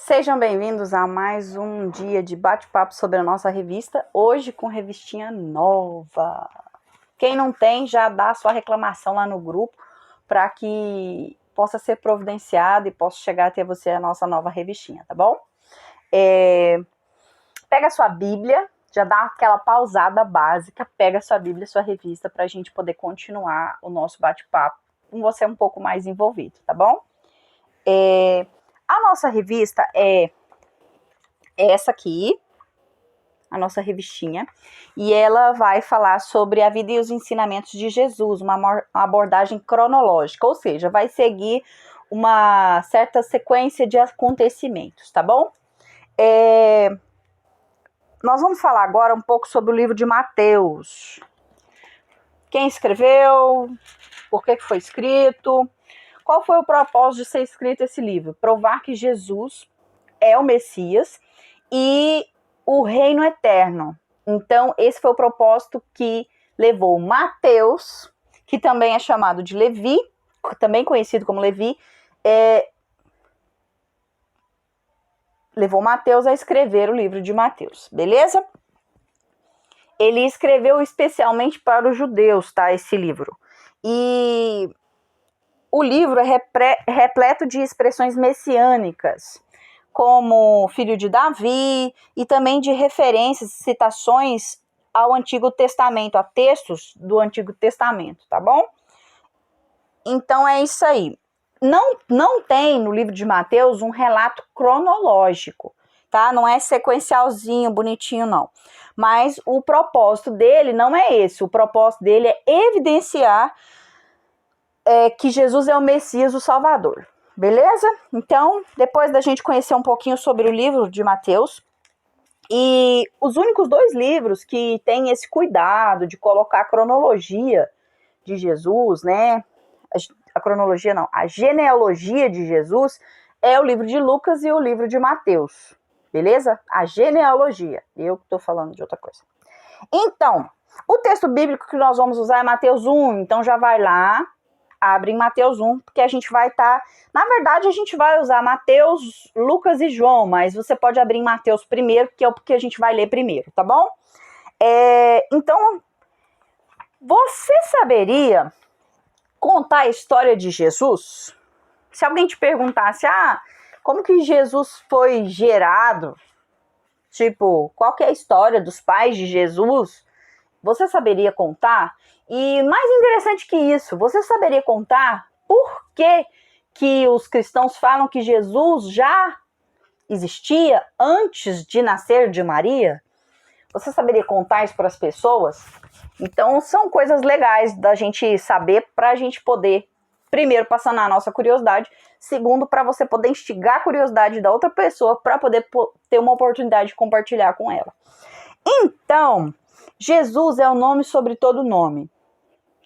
Sejam bem-vindos a mais um dia de bate-papo sobre a nossa revista, hoje com revistinha nova. Quem não tem, já dá a sua reclamação lá no grupo para que possa ser providenciado e possa chegar até você a nossa nova revistinha, tá bom? Pega a sua Bíblia, já dá aquela pausada básica, pega a sua Bíblia, a sua revista, para a gente poder continuar o nosso bate-papo com você um pouco mais envolvido, tá bom? A nossa revista é essa aqui, a nossa revistinha, e ela vai falar sobre a vida e os ensinamentos de Jesus, uma abordagem cronológica, ou seja, vai seguir uma certa sequência de acontecimentos, tá bom? Nós vamos falar agora um pouco sobre o livro de Mateus. Quem escreveu? Por que foi escrito? Qual foi o propósito de ser escrito esse livro? Provar que Jesus é o Messias e o reino eterno. Então, esse foi o propósito que levou Mateus, que também é chamado de Levi, também conhecido como Levi, levou Mateus a escrever o livro de Mateus, beleza? Ele escreveu especialmente para os judeus, tá, esse livro. E o livro é repleto de expressões messiânicas, como filho de Davi, e também de referências, citações ao Antigo Testamento, a textos do Antigo Testamento, tá bom? Então é isso aí. Não tem no livro de Mateus um relato cronológico, tá? Não é sequencialzinho, bonitinho, não. Mas o propósito dele não é esse. O propósito dele é evidenciar que Jesus é o Messias, o Salvador. Beleza? Então, depois da gente conhecer um pouquinho sobre o livro de Mateus, e os únicos dois livros que têm esse cuidado de colocar a cronologia de Jesus, né? A cronologia não, a genealogia de Jesus é o livro de Lucas e o livro de Mateus. Beleza? A genealogia. Eu que estou falando de outra coisa. Então, o texto bíblico que nós vamos usar é Mateus 1. Então, já vai lá, abre em Mateus 1, porque a gente vai estar... Na verdade, a gente vai usar Mateus, Lucas e João, mas você pode abrir em Mateus primeiro, que é o que a gente vai ler primeiro, tá bom? Então, você saberia contar a história de Jesus? Se alguém te perguntasse, como que Jesus foi gerado? Tipo, qual que é a história dos pais de Jesus? Você saberia contar? E mais interessante que isso, você saberia contar por que os cristãos falam que Jesus já existia antes de nascer de Maria? Você saberia contar isso para as pessoas? Então, são coisas legais da gente saber para a gente poder, primeiro, passar na nossa curiosidade, segundo, para você poder instigar a curiosidade da outra pessoa para poder ter uma oportunidade de compartilhar com ela. Então, Jesus é o nome sobre todo nome.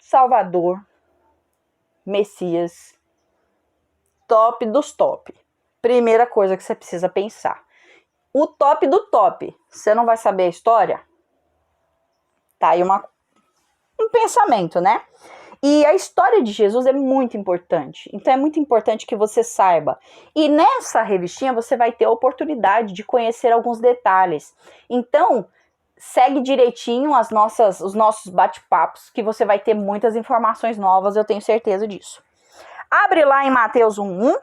Salvador, Messias, top dos top. Primeira coisa que você precisa pensar. O top do top. Você não vai saber a história? Tá aí um pensamento, né? E a história de Jesus é muito importante. Então é muito importante que você saiba. E nessa revistinha você vai ter a oportunidade de conhecer alguns detalhes. Então, segue direitinho os nossos bate-papos, que você vai ter muitas informações novas, eu tenho certeza disso. Abre lá em Mateus 1:1,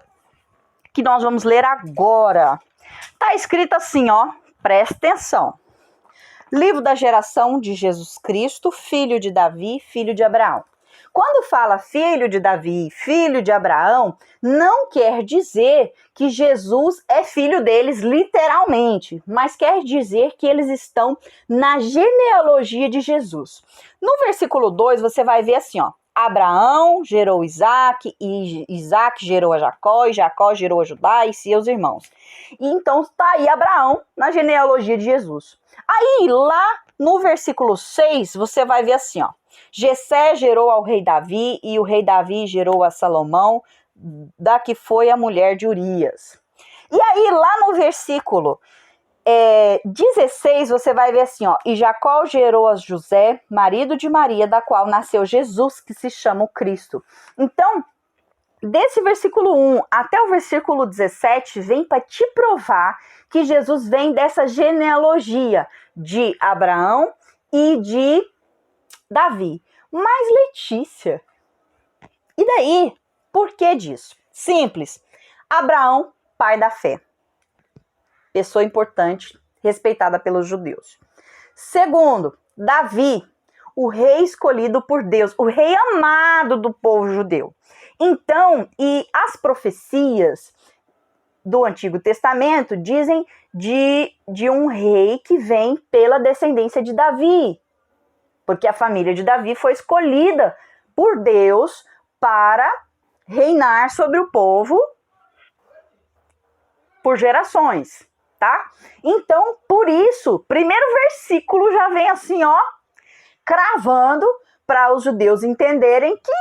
que nós vamos ler agora. Tá escrito assim, ó, presta atenção. Livro da geração de Jesus Cristo, filho de Davi, filho de Abraão. Quando fala filho de Davi, filho de Abraão, não quer dizer que Jesus é filho deles literalmente, mas quer dizer que eles estão na genealogia de Jesus. No versículo 2 você vai ver assim, ó, Abraão gerou Isaac, e Isaac gerou a Jacó, e Jacó gerou a Judá e seus irmãos. E então está aí Abraão na genealogia de Jesus. Aí lá no versículo 6 você vai ver assim, ó, Jessé gerou ao rei Davi, e o rei Davi gerou a Salomão, da que foi a mulher de Urias. E aí, lá no versículo 16, você vai ver assim, ó, e Jacó gerou a José, marido de Maria, da qual nasceu Jesus, que se chama o Cristo. Então, desse versículo 1 até o versículo 17 vem para te provar que Jesus vem dessa genealogia de Abraão e de Davi. Mas Letícia, e daí? Por que disso? Simples. Abraão, pai da fé. Pessoa importante, respeitada pelos judeus. Segundo, Davi, o rei escolhido por Deus, o rei amado do povo judeu. Então, e as profecias do Antigo Testamento dizem de um rei que vem pela descendência de Davi, porque a família de Davi foi escolhida por Deus para reinar sobre o povo por gerações, tá? Então, por isso, primeiro versículo já vem assim, ó, cravando para os judeus entenderem que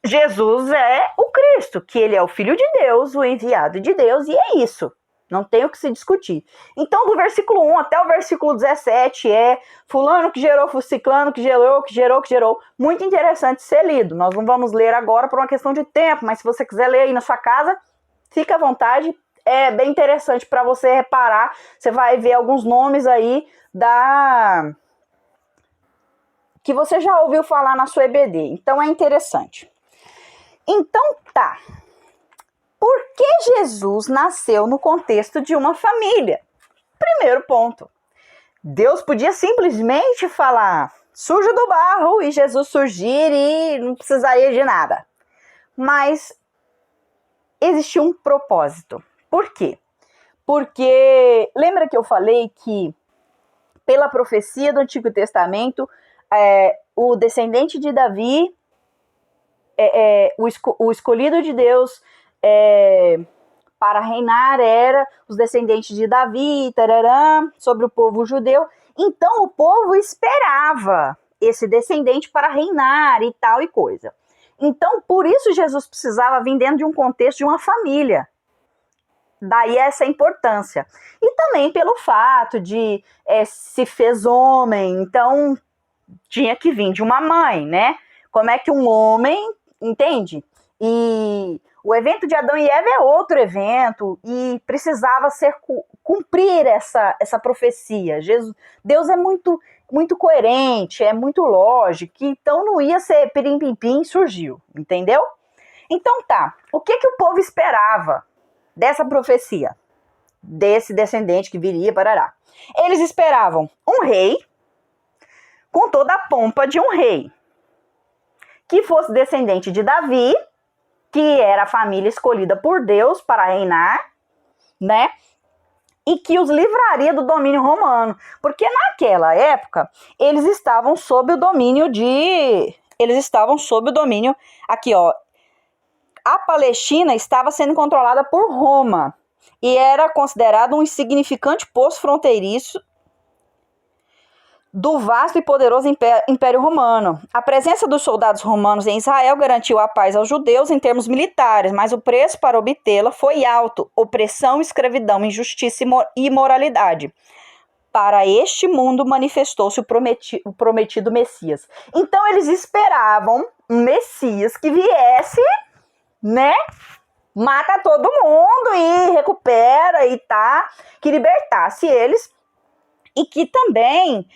Jesus é o Cristo, que ele é o Filho de Deus, o enviado de Deus, e é isso. Não tem o que se discutir. Então, do versículo 1 até o versículo 17 é fulano que gerou, ciclano que gerou. Muito interessante ser lido. Nós não vamos ler agora por uma questão de tempo, mas se você quiser ler aí na sua casa, fica à vontade. É bem interessante para você reparar. Você vai ver alguns nomes aí que você já ouviu falar na sua EBD. Então, é interessante. Então, tá. Por que Jesus nasceu no contexto de uma família? Primeiro ponto. Deus podia simplesmente falar, surja do barro e Jesus surgir e não precisaria de nada. Mas existiu um propósito. Por quê? Porque lembra que eu falei que pela profecia do Antigo Testamento, o descendente de Davi, o escolhido de Deus para reinar era os descendentes de Davi, tarará, sobre o povo judeu. Então o povo esperava esse descendente para reinar e tal e coisa. Então por isso Jesus precisava vir dentro de um contexto de uma família. Daí essa importância. E também pelo fato de se fez homem, então tinha que vir de uma mãe, né? Como é que um homem, entende? E o evento de Adão e Eva é outro evento e precisava cumprir essa profecia. Deus é muito, muito coerente, é muito lógico, então não ia ser pirim-pim-pim, surgiu, entendeu? Então tá, o que o povo esperava dessa profecia? Desse descendente que viria, parará. Eles esperavam um rei com toda a pompa de um rei, que fosse descendente de Davi, que era a família escolhida por Deus para reinar, né? E que os livraria do domínio romano. Porque naquela época, eles estavam sob o domínio aqui, ó. A Palestina estava sendo controlada por Roma e era considerado um insignificante posto fronteiriço do vasto e poderoso Império Romano. A presença dos soldados romanos em Israel garantiu a paz aos judeus em termos militares, mas o preço para obtê-la foi alto: opressão, escravidão, injustiça e imoralidade. Para este mundo manifestou-se o prometido Messias. Então eles esperavam um Messias que viesse, né? Mata todo mundo e recupera e tá, que libertasse eles e que também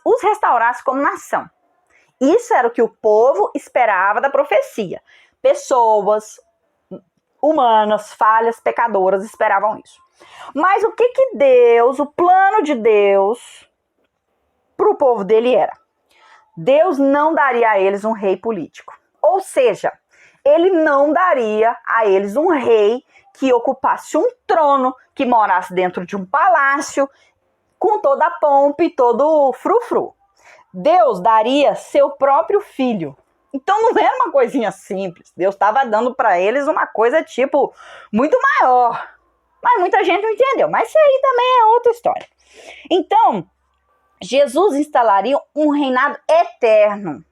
os restaurasse como nação. Isso era o que o povo esperava da profecia. Pessoas humanas, falhas, pecadoras esperavam isso. Mas o que Deus, o plano de Deus para o povo dele era? Deus não daria a eles um rei político. Ou seja, ele não daria a eles um rei que ocupasse um trono, que morasse dentro de um palácio, com toda a pompa e todo o frufru. Deus daria seu próprio filho. Então não era uma coisinha simples. Deus estava dando para eles uma coisa tipo muito maior. Mas muita gente não entendeu. Mas isso aí também é outra história. Então, Jesus instalaria um reinado eterno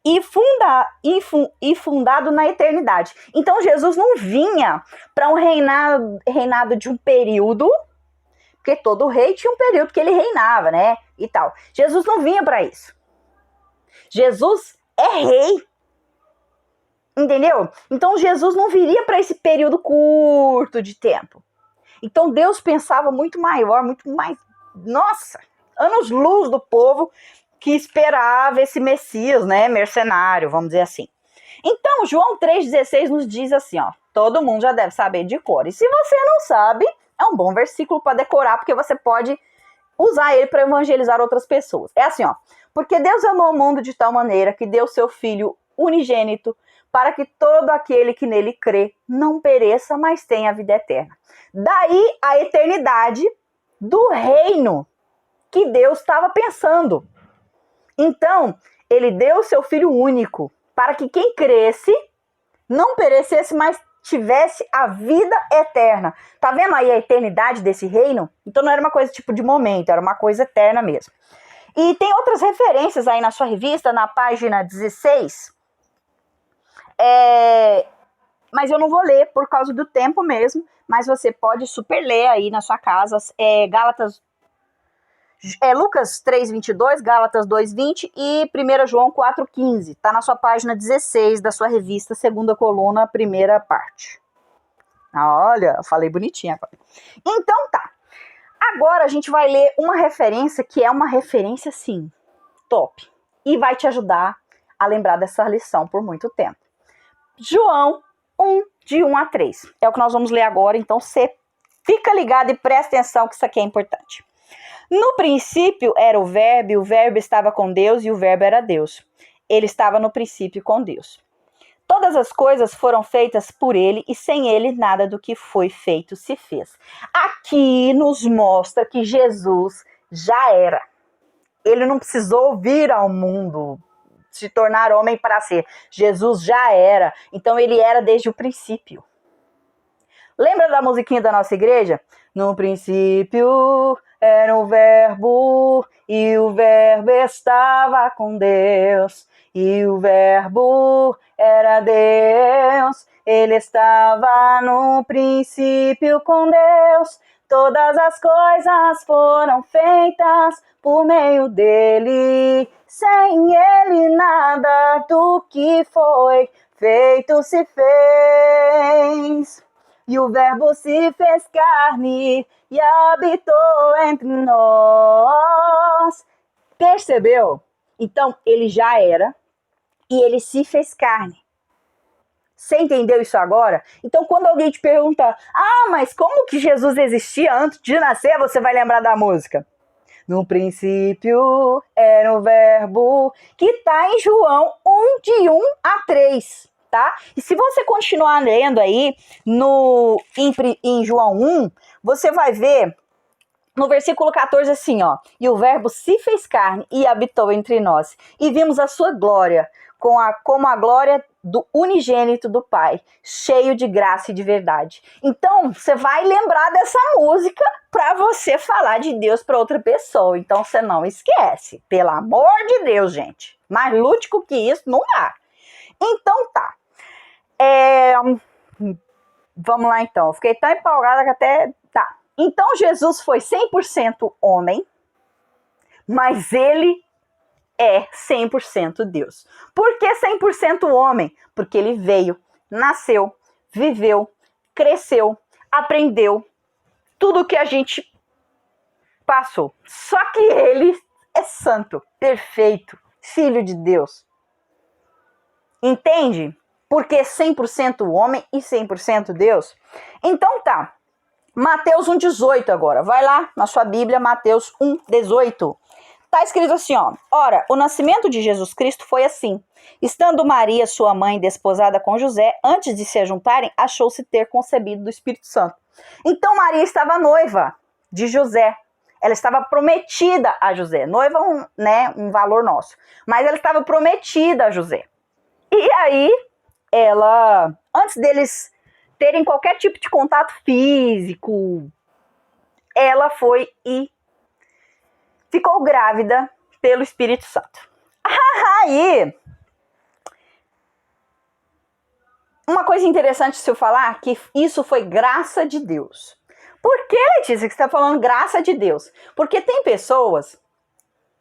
e fundado na eternidade. Então Jesus não vinha para um reinado de um período, porque todo rei tinha um período que ele reinava, né? E tal. Jesus não vinha para isso. Jesus é rei. Entendeu? Então Jesus não viria para esse período curto de tempo. Então Deus pensava muito maior, muito mais, nossa, anos-luz do povo que esperava esse Messias, né, mercenário, vamos dizer assim. Então João 3,16 nos diz assim, ó, todo mundo já deve saber de cor. E se você não sabe, é um bom versículo para decorar, porque você pode usar ele para evangelizar outras pessoas. É assim, ó, porque Deus amou o mundo de tal maneira que deu seu Filho unigênito para que todo aquele que nele crê não pereça, mas tenha a vida eterna. Daí a eternidade do reino que Deus estava pensando. Então, ele deu o seu Filho único para que quem cresce não perecesse, mas tivesse a vida eterna. Tá vendo aí a eternidade desse reino? Então não era uma coisa tipo de momento, era uma coisa eterna mesmo. E tem outras referências aí na sua revista, na página 16, mas eu não vou ler por causa do tempo mesmo, mas você pode super ler aí na sua casa, Lucas 3,22, Gálatas 2,20 e 1 João 4,15. Tá na sua página 16 da sua revista, segunda coluna, primeira parte. Olha, falei bonitinho agora. Então tá. Agora a gente vai ler uma referência que é uma referência, sim, top. E vai te ajudar a lembrar dessa lição por muito tempo. João 1, de 1 a 3. É o que nós vamos ler agora, então você fica ligado e presta atenção que isso aqui é importante. No princípio era o Verbo estava com Deus e o Verbo era Deus. Ele estava no princípio com Deus. Todas as coisas foram feitas por ele e sem ele nada do que foi feito se fez. Aqui nos mostra que Jesus já era. Ele não precisou vir ao mundo, se tornar homem para ser. Jesus já era. Então ele era desde o princípio. Lembra da musiquinha da nossa igreja? No princípio era o Verbo, e o Verbo estava com Deus, e o Verbo era Deus, ele estava no princípio com Deus, todas as coisas foram feitas por meio dele, sem ele nada do que foi feito se fez. E o Verbo se fez carne e habitou entre nós. Percebeu? Então, ele já era e ele se fez carne. Você entendeu isso agora? Então, quando alguém te pergunta, mas como que Jesus existia antes de nascer? Você vai lembrar da música. No princípio era o Verbo, que está em João 1, de 1 a 3. Tá? E se você continuar lendo aí em João 1, você vai ver no versículo 14 assim, ó. E o Verbo se fez carne e habitou entre nós. E vimos a sua glória, como a glória do unigênito do Pai, cheio de graça e de verdade. Então, você vai lembrar dessa música para você falar de Deus para outra pessoa. Então, você não esquece. Pelo amor de Deus, gente. Mais lúdico que isso, não dá. Então tá. Vamos lá então. Eu fiquei tão empolgada que até... Tá. Então Jesus foi 100% homem, mas ele é 100% Deus. Por que 100% homem? Porque ele veio, nasceu, viveu, cresceu, aprendeu tudo que a gente passou. Só que ele é santo, perfeito, filho de Deus. Entende? Porque 100% homem e 100% Deus. Então tá, Mateus 1,18 agora. Vai lá na sua Bíblia, Mateus 1,18. Tá escrito assim, ó. Ora, o nascimento de Jesus Cristo foi assim. Estando Maria, sua mãe, desposada com José, antes de se juntarem, achou-se ter concebido do Espírito Santo. Então Maria estava noiva de José. Ela estava prometida a José. Noiva um valor nosso. Mas ela estava prometida a José. E aí, ela, antes deles terem qualquer tipo de contato físico, ela foi e ficou grávida pelo Espírito Santo. Aí, uma coisa interessante se eu falar, que isso foi graça de Deus. Por que, Letícia, que você está falando graça de Deus? Porque tem pessoas,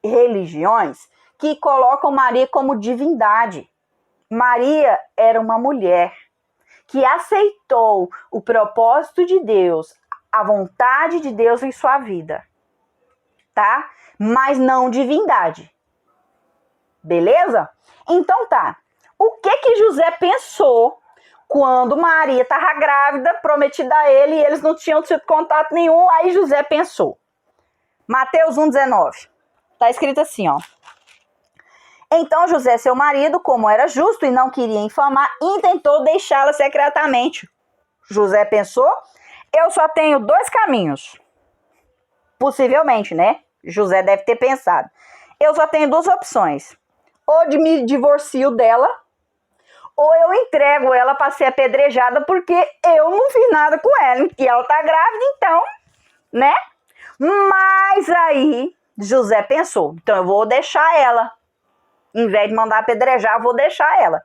religiões, que colocam Maria como divindade. Maria era uma mulher que aceitou o propósito de Deus, a vontade de Deus em sua vida, tá? Mas não divindade. Beleza? Então tá. O que José pensou quando Maria estava grávida, prometida a ele, e eles não tinham tido contato nenhum? Aí José pensou. Mateus 1,19. Tá escrito assim, ó. Então José, seu marido, como era justo e não queria infamar, intentou deixá-la secretamente. José pensou, eu só tenho 2 caminhos. Possivelmente, né? José deve ter pensado. Eu só tenho 2 opções. Ou me divorcio dela, ou eu entrego ela para ser apedrejada porque eu não fiz nada com ela. E ela tá grávida, então, né? Mas aí José pensou, então eu vou deixar ela. Em vez de mandar apedrejar, eu vou deixar ela.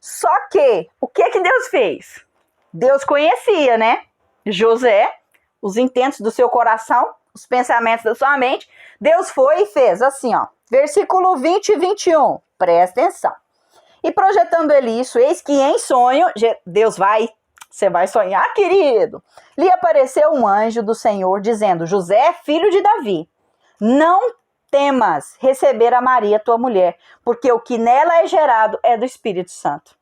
Só que, o que Deus fez? Deus conhecia, né? José, os intentos do seu coração, os pensamentos da sua mente. Deus foi e fez assim, ó. Versículo 20 e 21. Presta atenção. E projetando ele isso, eis que em sonho, você vai sonhar, querido. Lhe apareceu um anjo do Senhor dizendo, José, filho de Davi, não temas receber a Maria, tua mulher, porque o que nela é gerado é do Espírito Santo.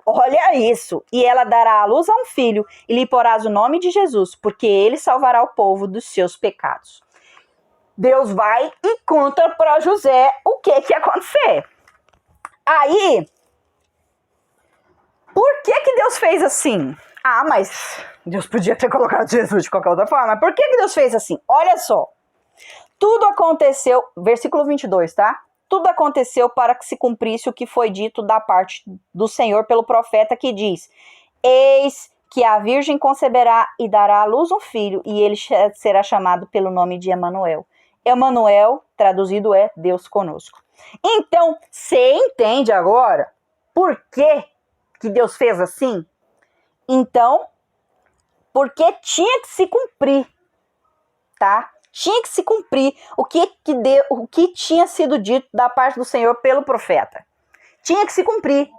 Olha isso, e ela dará à luz a um filho, e lhe porás o nome de Jesus, porque ele salvará o povo dos seus pecados. Deus vai e conta para José o que ia acontecer. Aí, por que Deus fez assim? Ah, mas Deus podia ter colocado Jesus de qualquer outra forma. Mas por que Deus fez assim? Olha só. Tudo aconteceu, versículo 22, tá? Tudo aconteceu para que se cumprisse o que foi dito da parte do Senhor pelo profeta que diz, eis que a virgem conceberá e dará à luz um filho, e ele será chamado pelo nome de Emanuel. Emanuel, traduzido, é Deus conosco. Então, você entende agora por que Deus fez assim? Então, porque tinha que se cumprir, tá? Tinha que se cumprir o que tinha sido dito da parte do Senhor pelo profeta. Tinha que se cumprir.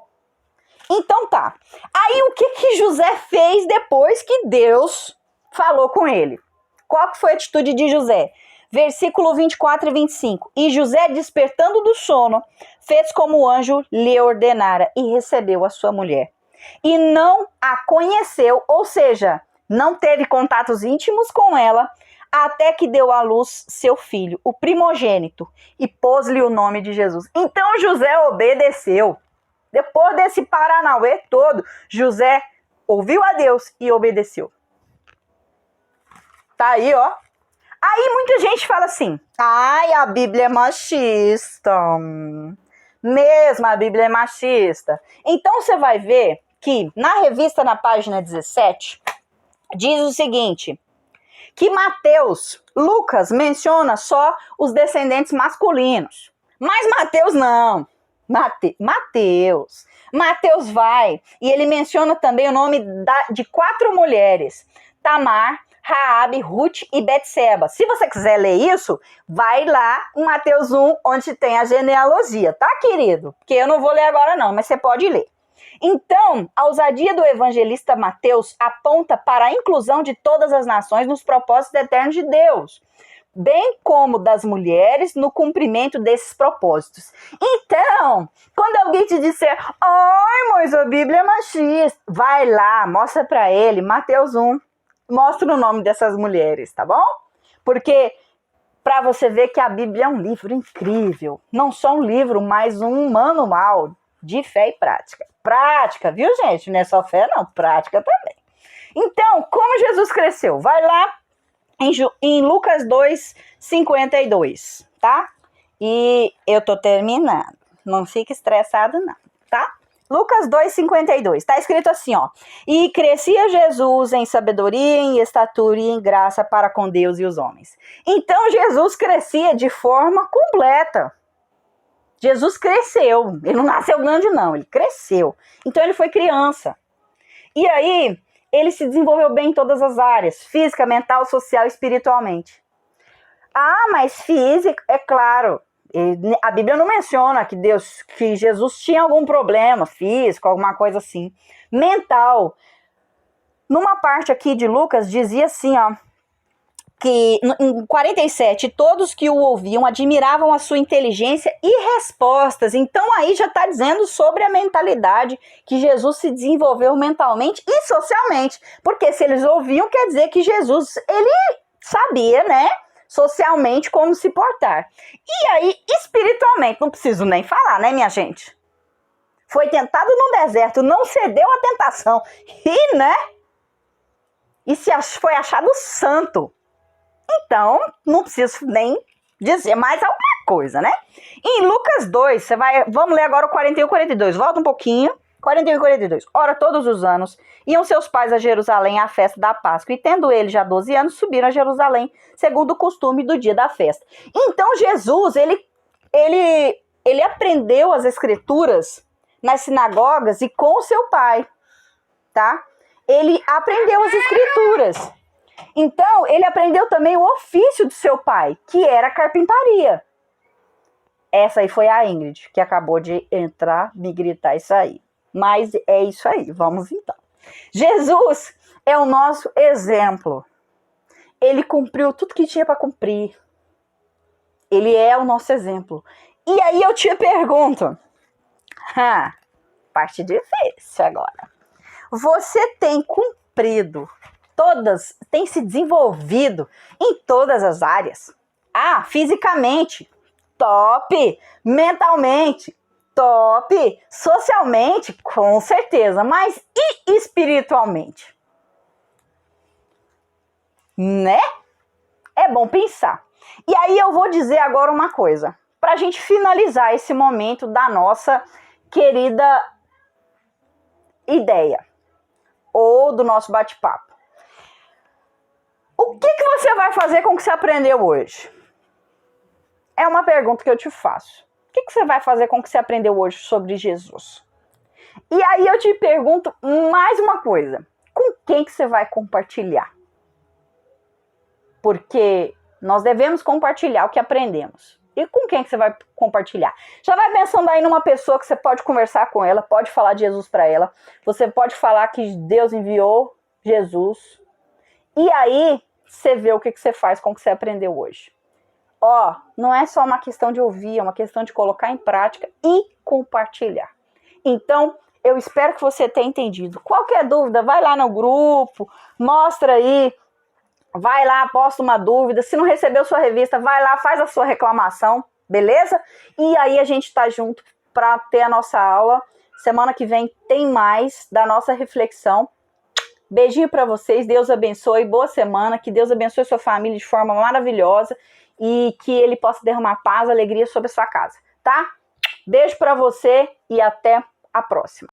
Então tá. Aí o que José fez depois que Deus falou com ele? Qual que foi a atitude de José? Versículo 24 e 25. E José, despertando do sono, fez como o anjo lhe ordenara e recebeu a sua mulher. E não a conheceu, ou seja, não teve contatos íntimos com ela, até que deu à luz seu filho, o primogênito, e pôs-lhe o nome de Jesus. Então José obedeceu. Depois desse paranauê todo, José ouviu a Deus e obedeceu. Tá aí, ó. Aí muita gente fala assim, ai, a Bíblia é machista. Mesmo a Bíblia é machista. Então você vai ver que na revista, na página 17, diz o seguinte, que Lucas menciona só os descendentes masculinos. Mas Mateus não. Mateus vai e ele menciona também o nome de 4 mulheres. Tamar, Raabe, Ruth e Betseba. Se você quiser ler isso, vai lá em Mateus 1, onde tem a genealogia, tá, querido? Porque eu não vou ler agora não, mas você pode ler. Então, a ousadia do evangelista Mateus aponta para a inclusão de todas as nações nos propósitos eternos de Deus, bem como das mulheres no cumprimento desses propósitos. Então, quando alguém te disser, ai, mas a Bíblia é machista, vai lá, mostra para ele, Mateus 1, mostra o nome dessas mulheres, tá bom? Porque para você ver que a Bíblia é um livro incrível, não só um livro, mas um manual de fé e prática. Prática, viu, gente? Não é só fé, não. Prática também. Então, como Jesus cresceu? Vai lá em Lucas 2, 52, tá? E eu tô terminando. Não fique estressado, não, tá? Lucas 2, 52. Tá escrito assim, ó. E crescia Jesus em sabedoria, em estatura e em graça para com Deus e os homens. Então, Jesus crescia de forma completa. Jesus cresceu, ele não nasceu grande não, ele cresceu. Então ele foi criança. E aí, ele se desenvolveu bem em todas as áreas, física, mental, social e espiritualmente. Ah, mas física, é claro, A Bíblia não menciona que Jesus tinha algum problema físico, alguma coisa assim, mental. Numa parte aqui de Lucas, dizia assim, ó, que em 47, todos que o ouviam admiravam a sua inteligência e respostas. Então aí já está dizendo sobre a mentalidade, que Jesus se desenvolveu mentalmente e socialmente. Porque se eles ouviam, quer dizer que Jesus, ele sabia, né, socialmente como se portar. E aí, espiritualmente, não preciso nem falar, né, minha gente? Foi tentado no deserto, não cedeu à tentação. E, né, e foi achado santo. Então, não preciso nem dizer mais alguma coisa, né? Em Lucas 2, vamos ler agora o 41 e 42. Volta um pouquinho. 41 e 42. Ora, todos os anos, iam seus pais a Jerusalém à festa da Páscoa. E tendo ele já 12 anos, subiram a Jerusalém, segundo o costume do dia da festa. Então, Jesus, ele aprendeu as escrituras nas sinagogas e com o seu pai, tá? Ele aprendeu as escrituras. Então, ele aprendeu também o ofício do seu pai, que era a carpintaria. Essa aí foi a Ingrid, que acabou de entrar, me gritar isso aí. Mas é isso aí, vamos então. Jesus é o nosso exemplo. Ele cumpriu tudo que tinha para cumprir. Ele é o nosso exemplo. E aí eu te pergunto, parte difícil agora. Você tem cumprido tem se desenvolvido em todas as áreas? Fisicamente, top. Mentalmente, top. Socialmente, com certeza. Mas e espiritualmente? Né? É bom pensar. E aí eu vou dizer agora uma coisa, pra gente finalizar esse momento da nossa querida ideia, ou do nosso bate-papo. O que você vai fazer com o que você aprendeu hoje? É uma pergunta que eu te faço. O que você vai fazer com o que você aprendeu hoje sobre Jesus? E aí eu te pergunto mais uma coisa. Com quem que você vai compartilhar? Porque nós devemos compartilhar o que aprendemos. E com quem que você vai compartilhar? Já vai pensando aí numa pessoa que você pode conversar com ela, pode falar de Jesus para ela. Você pode falar que Deus enviou Jesus. E aí você vê o que você faz com o que você aprendeu hoje. Não é só uma questão de ouvir, é uma questão de colocar em prática e compartilhar. Então, eu espero que você tenha entendido. Qualquer dúvida, vai lá no grupo, mostra aí, vai lá, posta uma dúvida. Se não recebeu sua revista, vai lá, faz a sua reclamação, beleza? E aí a gente tá junto para ter a nossa aula. Semana que vem tem mais da nossa reflexão. Beijinho para vocês, Deus abençoe, boa semana, que Deus abençoe sua família de forma maravilhosa e que Ele possa derramar paz, alegria sobre a sua casa, tá? Beijo para você e até a próxima.